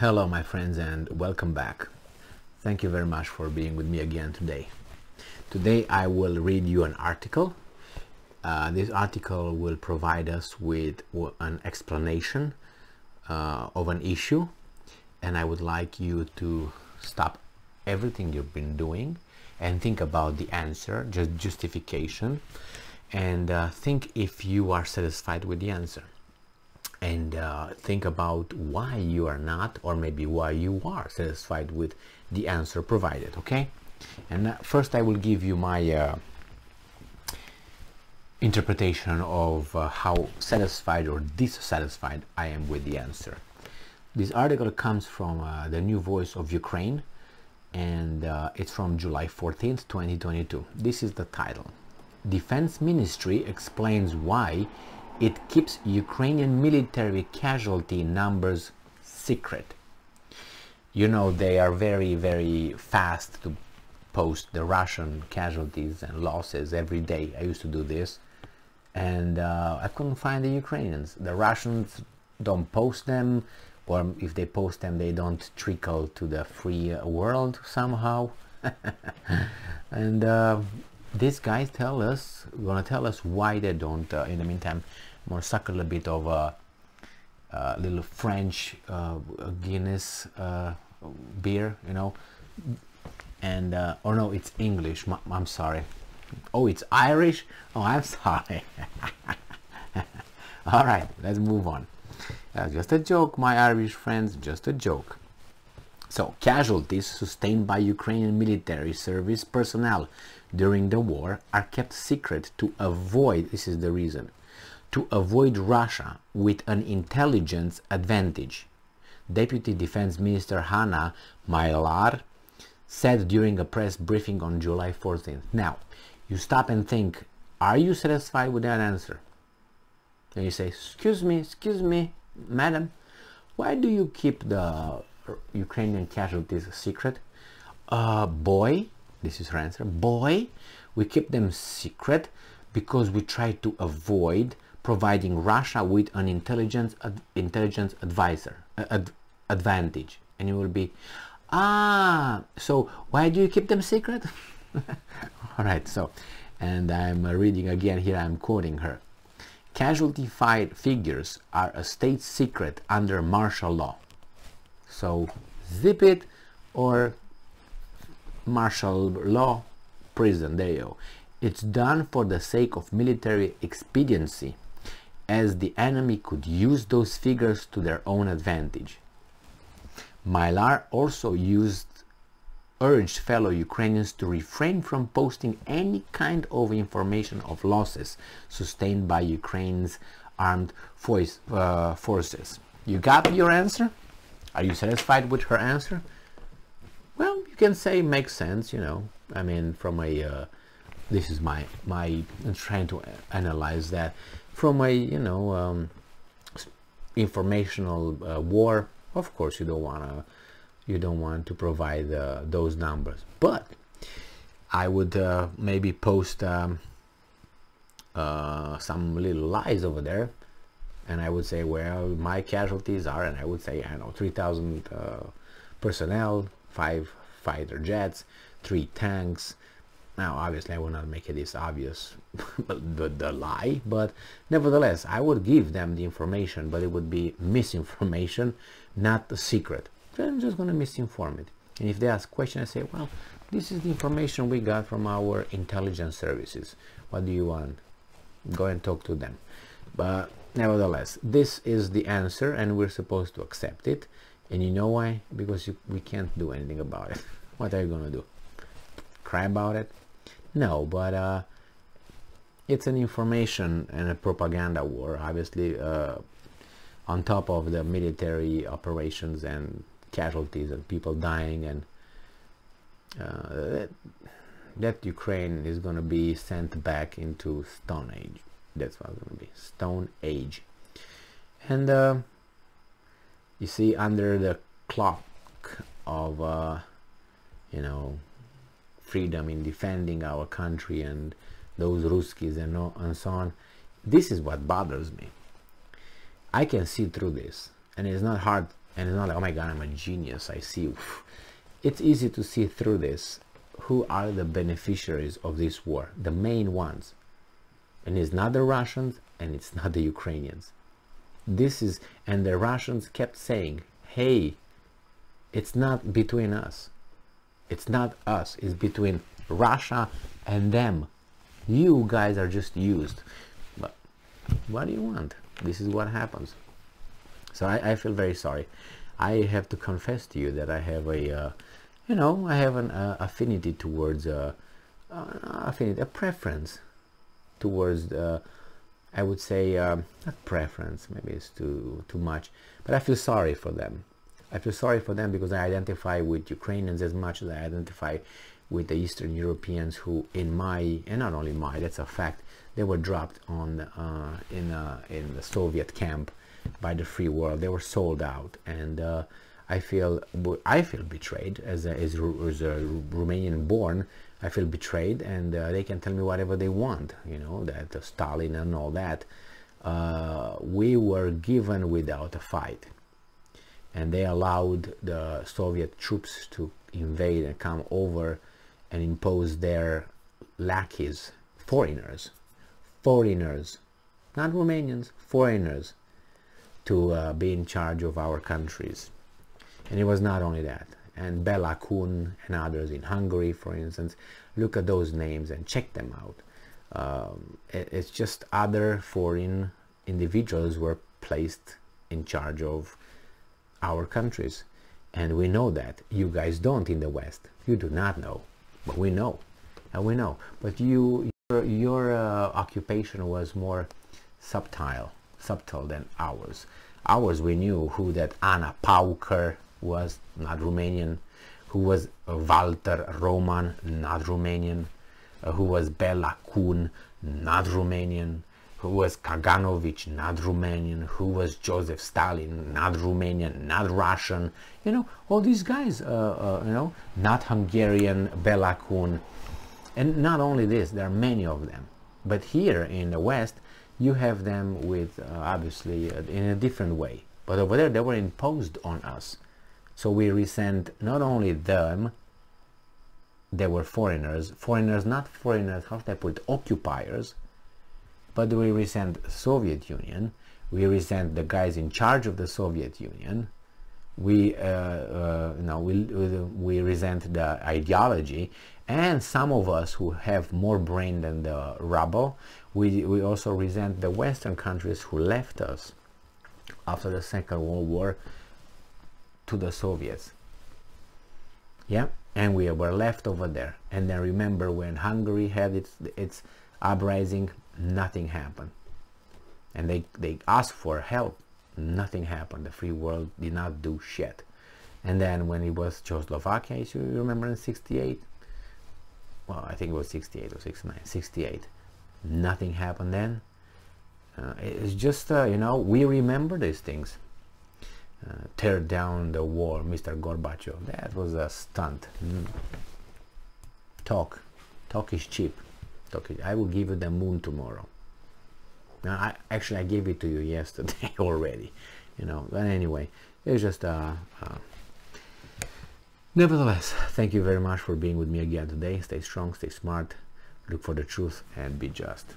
Hello my friends and welcome back. Thank you very much for being with me again today. Today I will read you an article. This article will provide us with an explanation of an issue, and I would like you to stop everything you've been doing and think about the answer, just justification, and think if you are satisfied with the answer. And think about why you are not, or maybe why you are satisfied with the answer provided. Okay, and first I will give you my interpretation of how satisfied or dissatisfied I am with the answer. This article comes from the New Voice of Ukraine, and it's from July 14th 2022. This is the title: Defense Ministry explains why it keeps Ukrainian military casualty numbers secret. You know, they are very fast to post the Russian casualties and losses every day. I used to do this, and I couldn't find the Ukrainians. The Russians don't post them, or if they post them, they don't trickle to the free world somehow. And these guys gonna tell us why they don't. In the meantime, I'm gonna suck a little bit of a little French Guinness beer, you know, and oh no, it's English. I'm sorry. Oh, it's Irish. Oh, I'm sorry. All right, let's move on. Just a joke, my Irish friends. Just a joke. So, casualties sustained by Ukrainian military service personnel during the war are kept secret to avoid, this is the reason, to avoid Russia with an intelligence advantage. Deputy Defense Minister Hanna Mailar said during a press briefing on July 14th. Now, you stop and think, are you satisfied with that answer? And you say, excuse me, madam, why do you keep the Ukrainian casualties secret? Boy, this is her answer. Boy, we keep them secret because we try to avoid providing Russia with an intelligence advantage. And you will be, so why do you keep them secret? All right, so, and I'm reading again here, I'm quoting her. Casualty figures are a state secret under martial law. So zip it, or martial law, prison, there you go. It's done for the sake of military expediency, as the enemy could use those figures to their own advantage. Mylar also urged fellow Ukrainians to refrain from posting any kind of information of losses sustained by Ukraine's armed forces. You got your answer? Are you satisfied with her answer? Well, you can say makes sense, you know. I mean, from a this is my I'm trying to analyze that from a, you know, informational war. Of course, you don't want to provide those numbers, but I would maybe post some little lies over there, and I would say, well, my casualties are, and I would say, I don't know, 3,000 personnel, 5 fighter jets, 3 tanks. Now, obviously, I will not make it this obvious, the lie, but nevertheless, I would give them the information, but it would be misinformation, not the secret. So I'm just going to misinform it. And if they ask questions, I say, well, this is the information we got from our intelligence services. What do you want? Go and talk to them. But nevertheless, this is the answer, and we're supposed to accept it. And you know why? Because we can't do anything about it. What are you going to do? Cry about it? No, but it's an information and a propaganda war, obviously, on top of the military operations and casualties and people dying, and that Ukraine is going to be sent back into Stone Age. That's what it's going to be, Stone Age. And you see, under the clock of you know, freedom in defending our country and those Ruskies and so on, this is what bothers me. I can see through this, and it's not hard And it's not like, oh my god, I'm a genius, I see. It's easy to see through this. Who are the beneficiaries of this war? The main ones. And it's not the Russians, and it's not the Ukrainians. This is, and the Russians kept saying, hey, it's not between us. It's not us, it's between Russia and them. You guys are just used. But what do you want? This is what happens. So I feel very sorry. I have to confess to you that I have a, you know, I have an affinity towards, a preference towards, I would say, not preference, maybe it's too much, but I feel sorry for them. I feel sorry for them because I identify with Ukrainians as much as I identify with the Eastern Europeans who, in my, and not only my, that's a fact, they were dropped on in the Soviet camp by the free world. They were sold out, and I feel betrayed as a Romanian born. I feel betrayed, and they can tell me whatever they want, you know, that Stalin and all that. We were given without a fight, and they allowed the Soviet troops to invade and come over and impose their lackeys, foreigners, not Romanians, foreigners, to be in charge of our countries. And it was not only that. And Bela Kun and others in Hungary, for instance, look at those names and check them out. It's just other foreign individuals were placed in charge of our countries. And we know that. You guys don't in the West. You do not know. But we know. And we know. But your occupation was more subtle than ours. Ours, we knew who that Anna Pauker was, not Romanian, who was Walter Roman, not Romanian, who was Bela Kun, not Romanian, who was Kaganovich, not Romanian, who was Joseph Stalin, not Romanian, not Russian, you know, all these guys, you know, not Hungarian, Bela Kun. And not only this, there are many of them. But here in the West, you have them with, obviously, in a different way. But over there, they were imposed on us. So we resent not only them, they were foreigners, not foreigners, how should I put it, occupiers, but we resent the Soviet Union, we resent the guys in charge of the Soviet Union, we resent the ideology, and some of us who have more brain than the rubble, we also resent the Western countries who left us after the Second World War to the Soviets. Yeah, and we were left over there. And then remember when Hungary had its uprising, nothing happened. And they asked for help, nothing happened. The free world did not do shit. And then when it was Czechoslovakia, you remember in 68, well, I think it was 68 or 69, 68, nothing happened then. It's just, you know, we remember these things. Tear down the wall, Mr. Gorbachev. That was a stunt. Talk is cheap. I will give you the moon tomorrow. Now, I gave it to you yesterday already, you know. But anyway, it's just nevertheless, thank you very much for being with me again today. Stay strong, stay smart, look for the truth, and be just.